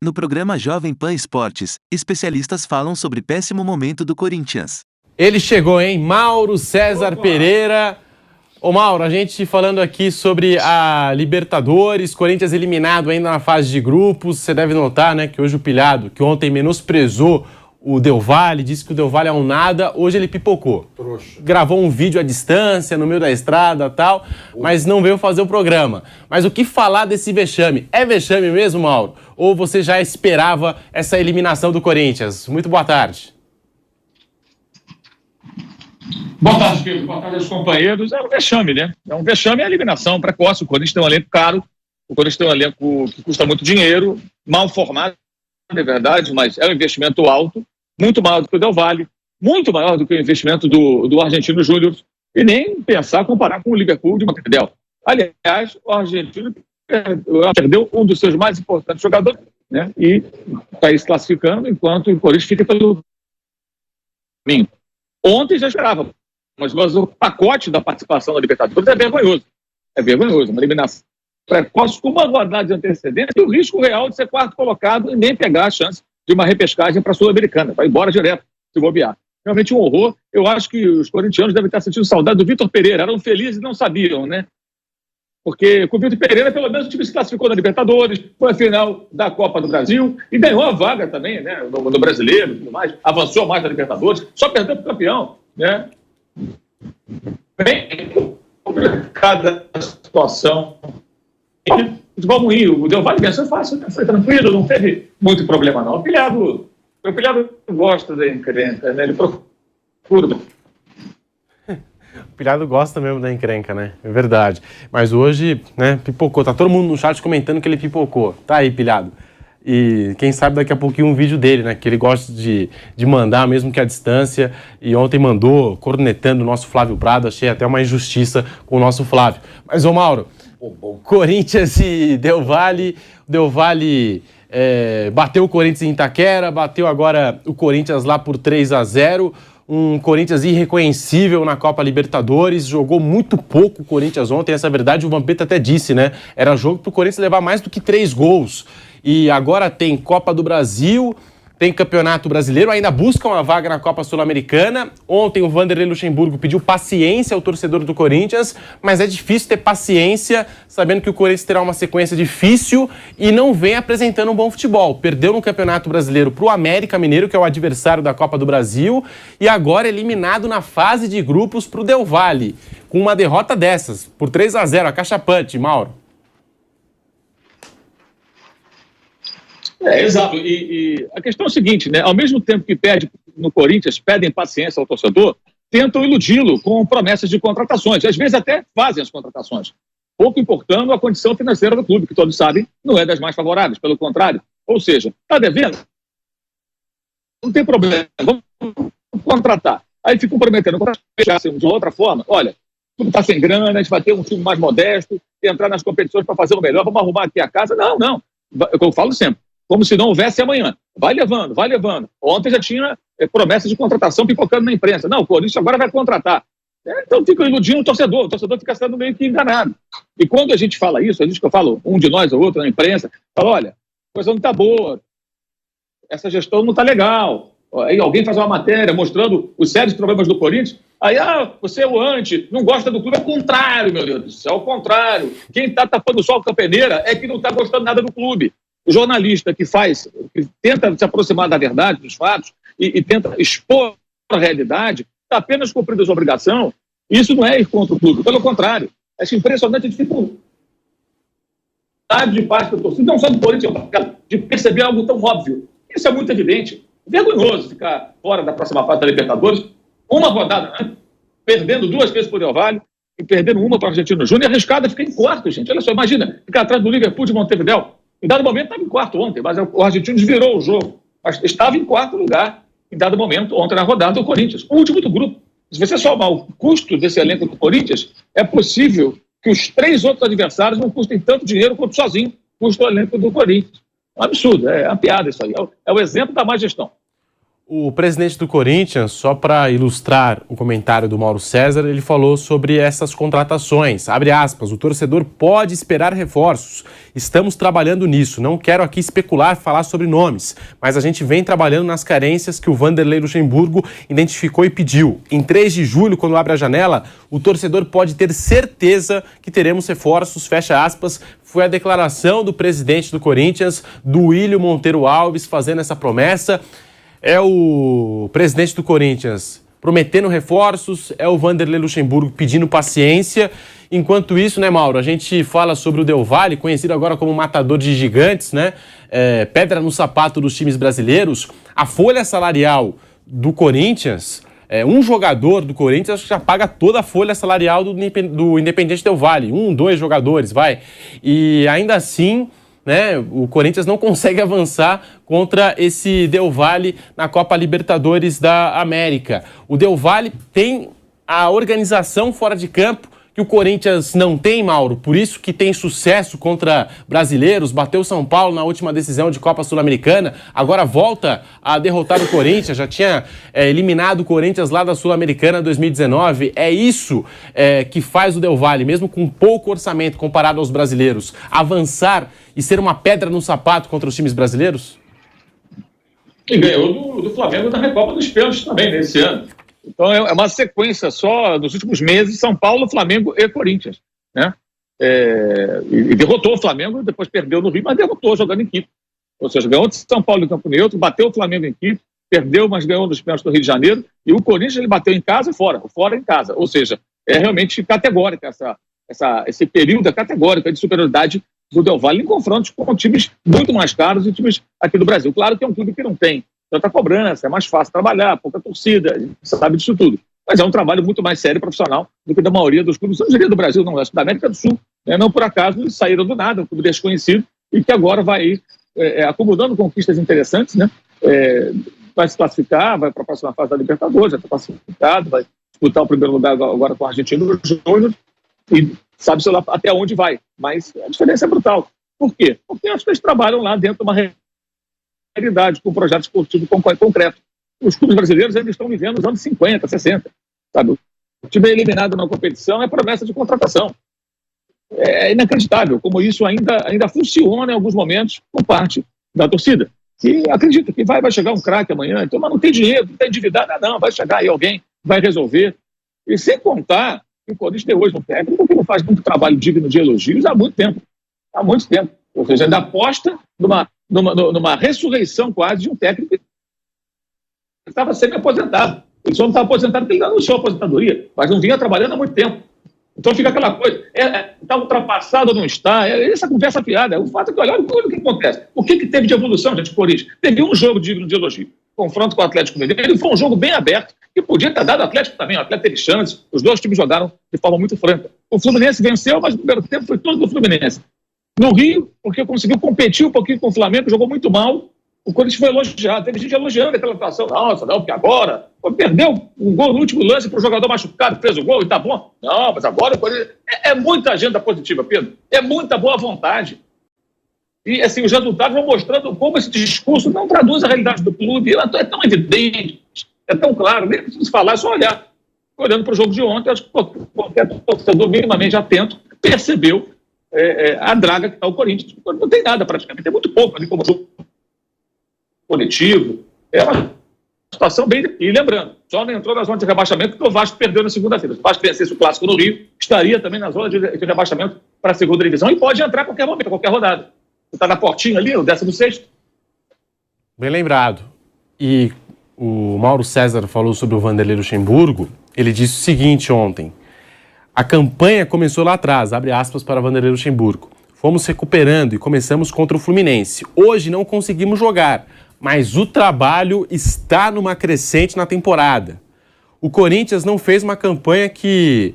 No programa Jovem Pan Esportes, especialistas falam sobre péssimo momento do Corinthians. Ele chegou, hein? Mauro César Pereira. Ô Mauro, a gente falando aqui sobre a Libertadores, Corinthians eliminado ainda na fase de grupos. Você deve notar, né, que hoje o Pilhado, que ontem menosprezou o Del Valle, disse que o Del Valle é um nada, hoje ele pipocou. Trouxa. Gravou um vídeo à distância, no meio da estrada e tal, mas não veio fazer o programa. Mas o que falar desse vexame? É vexame mesmo, Mauro? Ou você já esperava essa eliminação do Corinthians? Muito boa tarde. Boa tarde, Pedro. Boa tarde aos companheiros. É um vexame, né? É um vexame a eliminação precoce. O Corinthians tem um elenco caro, o Corinthians tem um elenco que custa muito dinheiro, mal formado, é verdade, mas é um investimento alto, muito maior do que o Del Valle, muito maior do que o investimento do Argentino Júnior, e nem pensar comparar com o Liverpool de Montevideo. Aliás, o Argentino perdeu um dos seus mais importantes jogadores, né? E está aí se classificando, enquanto o Corinthians fica pelo caminho. Ontem já esperava, mas o pacote da participação da Libertadores é vergonhoso. É vergonhoso, uma eliminação precoce com uma rodada de antecedência e o risco real de ser quarto colocado e nem pegar a chance de uma repescagem para a Sul-Americana. Vai embora direto, se bobear. Realmente um horror. Eu acho que os corintianos devem estar sentindo saudade do Vitor Pereira. Eram felizes e não sabiam, né? Porque com o Vitor Pereira, pelo menos, o time se classificou na Libertadores, foi a final da Copa do Brasil e ganhou a vaga também, né? No Brasileiro e tudo mais. Avançou mais na Libertadores, só perdeu para o campeão, né? Bem complicada a situação. Futebol ruim, o Del Valle venceu fácil, né? Foi tranquilo, não teve muito problema não. O Pilhado gosta da encrenca, né? Ele procura. O Pilhado gosta mesmo da encrenca, né? É verdade. Mas hoje, né, pipocou. Tá todo mundo no chat comentando que ele pipocou. Tá aí, Pilhado. E quem sabe daqui a pouquinho um vídeo dele, né? Que ele gosta de mandar, mesmo que à distância. E ontem mandou, cornetando o nosso Flávio Prado. Achei até uma injustiça com o nosso Flávio. Mas, ô Mauro, Corinthians e Del Valle. O Del Valle bateu o Corinthians em Itaquera, bateu agora o Corinthians lá por 3-0. Um Corinthians irreconhecível na Copa Libertadores, jogou muito pouco o Corinthians ontem, essa é a verdade, o Vampeta até disse, né? Era jogo para o Corinthians levar mais do que 3 gols. E agora tem Copa do Brasil, tem Campeonato Brasileiro, ainda buscam uma vaga na Copa Sul-Americana. Ontem o Vanderlei Luxemburgo pediu paciência ao torcedor do Corinthians, mas é difícil ter paciência, sabendo que o Corinthians terá uma sequência difícil e não vem apresentando um bom futebol. Perdeu no Campeonato Brasileiro para o América Mineiro, que é o adversário da Copa do Brasil, e agora eliminado na fase de grupos para o Del Valle, com uma derrota dessas, por 3-0, a cachapante, Mauro. Exato. E a questão é o seguinte, né? Ao mesmo tempo que pede no Corinthians, pedem paciência ao torcedor, tentam iludi-lo com promessas de contratações. Às vezes até fazem as contratações, pouco importando a condição financeira do clube, que todos sabem, não é das mais favoráveis, pelo contrário. Ou seja, está devendo? Não tem problema, vamos contratar. Aí ficam prometendo fechar de outra forma. Olha, tudo está sem grana, a gente vai ter um time mais modesto, entrar nas competições para fazer o melhor, vamos arrumar aqui a casa. Não. Eu falo sempre. Como se não houvesse amanhã. Vai levando. Ontem já tinha promessas de contratação pipocando na imprensa. Não, o Corinthians agora vai contratar. Então fica iludindo o torcedor fica sendo meio que enganado. E quando a gente fala isso, a gente que eu falo, um de nós ou outro na imprensa, fala, olha, a coisa não está boa, essa gestão não está legal. Aí alguém faz uma matéria mostrando os sérios problemas do Corinthians, aí, você é o anti, não gosta do clube. É o contrário, meu Deus do céu, é o contrário. Quem está tapando o sol com a peneira é que não está gostando nada do clube. O jornalista que tenta se aproximar da verdade, dos fatos, e tenta expor a realidade, está apenas cumprindo a sua obrigação. Isso não é ir contra o clube, pelo contrário. Acho impressionante a dificuldade de parte da torcida, não só do Corinthians, de perceber algo tão óbvio. Isso é muito evidente. Vergonhoso ficar fora da próxima fase da Libertadores, uma rodada, né? Perdendo 2 vezes por Del Valle e perdendo uma para o Argentino Júnior, e arriscado ficar em quarto, gente. Olha só, imagina, ficar atrás do Liverpool de Montevideo. Em dado momento estava em quarto ontem, mas o Argentino virou o jogo. Mas estava em quarto lugar, em dado momento, ontem na rodada, o Corinthians. O último do grupo. Se você somar o custo desse elenco do Corinthians, é possível que os 3 outros adversários não custem tanto dinheiro quanto sozinho custa o elenco do Corinthians. É um absurdo, é uma piada isso aí. É o exemplo da má gestão. O presidente do Corinthians, só para ilustrar o comentário do Mauro César, ele falou sobre essas contratações. Abre aspas, o torcedor pode esperar reforços. Estamos trabalhando nisso. Não quero aqui especular, falar sobre nomes, mas a gente vem trabalhando nas carências que o Vanderlei Luxemburgo identificou e pediu. Em 3 de julho, quando abre a janela, o torcedor pode ter certeza que teremos reforços, fecha aspas. Foi a declaração do presidente do Corinthians, do Duílio Monteiro Alves, fazendo essa promessa. É o presidente do Corinthians prometendo reforços, é o Vanderlei Luxemburgo pedindo paciência. Enquanto isso, né, Mauro, a gente fala sobre o Del Valle, conhecido agora como matador de gigantes, né? Pedra no sapato dos times brasileiros. A folha salarial do Corinthians, um jogador do Corinthians acho que já paga toda a folha salarial do Independiente Del Valle. 1, 2 jogadores, vai. E ainda assim, né, o Corinthians não consegue avançar contra esse Del Valle na Copa Libertadores da América. O Del Valle tem a organização fora de campo que o Corinthians não tem, Mauro, por isso que tem sucesso contra brasileiros, bateu São Paulo na última decisão de Copa Sul-Americana, agora volta a derrotar o Corinthians, já tinha eliminado o Corinthians lá da Sul-Americana 2019, é isso que faz o Del Valle, mesmo com pouco orçamento comparado aos brasileiros, avançar e ser uma pedra no sapato contra os times brasileiros? E ganhou do Flamengo na Recopa dos Pênaltis também, nesse ano. Então é uma sequência só dos últimos meses, São Paulo, Flamengo e Corinthians, né? E derrotou o Flamengo, depois perdeu no Rio, mas derrotou jogando em equipe. Ou seja, ganhou de São Paulo em campo neutro, bateu o Flamengo em equipe, perdeu, mas ganhou nos pênaltis do Rio de Janeiro, e o Corinthians ele bateu em casa e fora em casa. Ou seja, é realmente categórica esse período categórico de superioridade do Del Valle em confrontos com times muito mais caros e times aqui do Brasil. Claro que é um clube que não tem tanta cobrança, é mais fácil trabalhar, pouca torcida, a gente sabe disso tudo. Mas é um trabalho muito mais sério e profissional do que da maioria dos clubes, não diria do Brasil, não, acho que da América do Sul. Né? Não por acaso eles saíram do nada, um clube desconhecido, e que agora vai acumulando conquistas interessantes, né? Vai se classificar, vai para a próxima fase da Libertadores, já está classificado, vai disputar o primeiro lugar agora com o Argentino Júnior, e sabe-se lá até onde vai. Mas a diferença é brutal. Por quê? Porque acho que eles trabalham lá dentro de uma realidade, com um projeto esportivo concreto. Os clubes brasileiros ainda estão vivendo nos anos 50, 60. Sabe? O time eliminado na competição é promessa de contratação. É inacreditável como isso ainda funciona em alguns momentos por parte da torcida. Que acredita que vai chegar um craque amanhã, então, mas não tem dinheiro, não tem endividado, não, vai chegar aí alguém, vai resolver. E sem contar que o Corinthians tem hoje um técnico que não faz muito trabalho digno de elogios há muito tempo. Há muito tempo. Ou seja, ainda aposta numa ressurreição quase de um técnico que estava semi-aposentado. Ele só não estava aposentado porque ele anunciou a aposentadoria, mas não vinha trabalhando há muito tempo. Então fica aquela coisa, está ultrapassado ou não está, essa conversa fiada. O fato é que, olha o que acontece. O que teve de evolução, gente, Corinthians? Teve um jogo digno de elogio. Confronto com o Atlético Mineiro, foi um jogo bem aberto, que podia ter dado ao Atlético também. O Atlético teve chance, os dois times jogaram de forma muito franca. O Fluminense venceu, mas no primeiro tempo foi todo do Fluminense. No Rio, porque conseguiu competir um pouquinho com o Flamengo, jogou muito mal, o Corinthians foi elogiado. Teve gente elogiando aquela atuação. Nossa, não, porque agora perdeu um gol no último lance para o jogador machucado, fez o gol e tá bom. Não, mas agora o Corinthians... É muita agenda positiva, Pedro. É muita boa vontade. E assim, os resultados vão mostrando como esse discurso não traduz a realidade do clube. É tão evidente, é tão claro, nem preciso falar, é só olhar. Olhando para o jogo de ontem, acho que qualquer torcedor minimamente atento percebeu a draga que está o Corinthians. Não tem nada praticamente, tem muito pouco ali como jogo coletivo. É uma situação bem... E lembrando, só não entrou na zona de rebaixamento porque o Vasco perdeu na segunda-feira. Se o Vasco vencesse o Clássico no Rio, estaria também na zona de rebaixamento para a segunda divisão e pode entrar a qualquer momento, a qualquer rodada. Você está na portinha ali, no 16º. Bem lembrado. E o Mauro César falou sobre o Vanderlei Luxemburgo. Ele disse o seguinte ontem: a campanha começou lá atrás, abre aspas para Vanderlei Luxemburgo. Fomos recuperando e começamos contra o Fluminense. Hoje não conseguimos jogar, mas o trabalho está numa crescente na temporada. O Corinthians não fez uma campanha que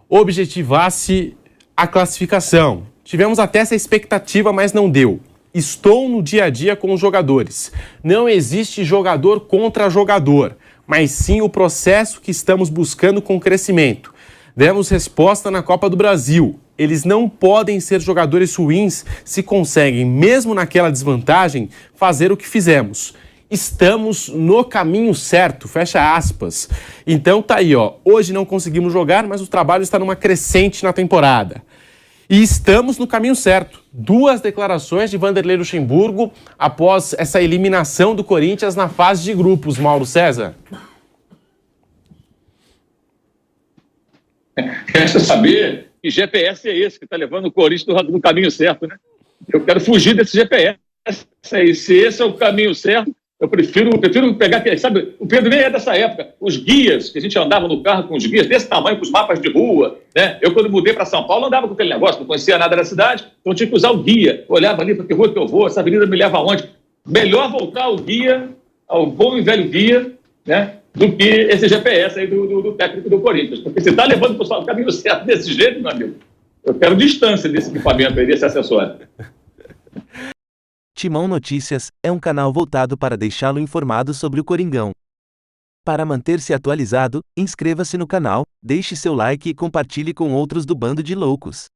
objetivasse a classificação. Tivemos até essa expectativa, mas não deu. Estou no dia a dia com os jogadores. Não existe jogador contra jogador, mas sim o processo que estamos buscando com crescimento. Demos resposta na Copa do Brasil. Eles não podem ser jogadores ruins se conseguem, mesmo naquela desvantagem, fazer o que fizemos. estamos no caminho certo, fecha aspas. Então tá aí, ó, hoje não conseguimos jogar, mas o trabalho está numa crescente na temporada. E estamos no caminho certo. 2 declarações de Vanderlei Luxemburgo após essa eliminação do Corinthians na fase de grupos, Mauro César. Resta saber que GPS é esse que está levando o Corinthians no caminho certo, né? Eu quero fugir desse GPS. Se esse é o caminho certo, eu prefiro pegar, sabe, o Pedro nem é dessa época, os guias, que a gente andava no carro com os guias desse tamanho, com os mapas de rua, né? Eu, quando mudei para São Paulo, andava com aquele negócio, não conhecia nada da cidade, então tinha que usar o guia. Eu olhava ali, para que rua que eu vou, essa avenida me leva aonde? Melhor voltar ao guia, ao bom e velho guia, né? Do que esse GPS aí do técnico do Corinthians. Porque você está levando o pessoal no caminho certo desse jeito, meu amigo. Eu quero distância desse equipamento aí, desse acessório. Timão Notícias é um canal voltado para deixá-lo informado sobre o Coringão. Para manter-se atualizado, inscreva-se no canal, deixe seu like e compartilhe com outros do Bando de Loucos.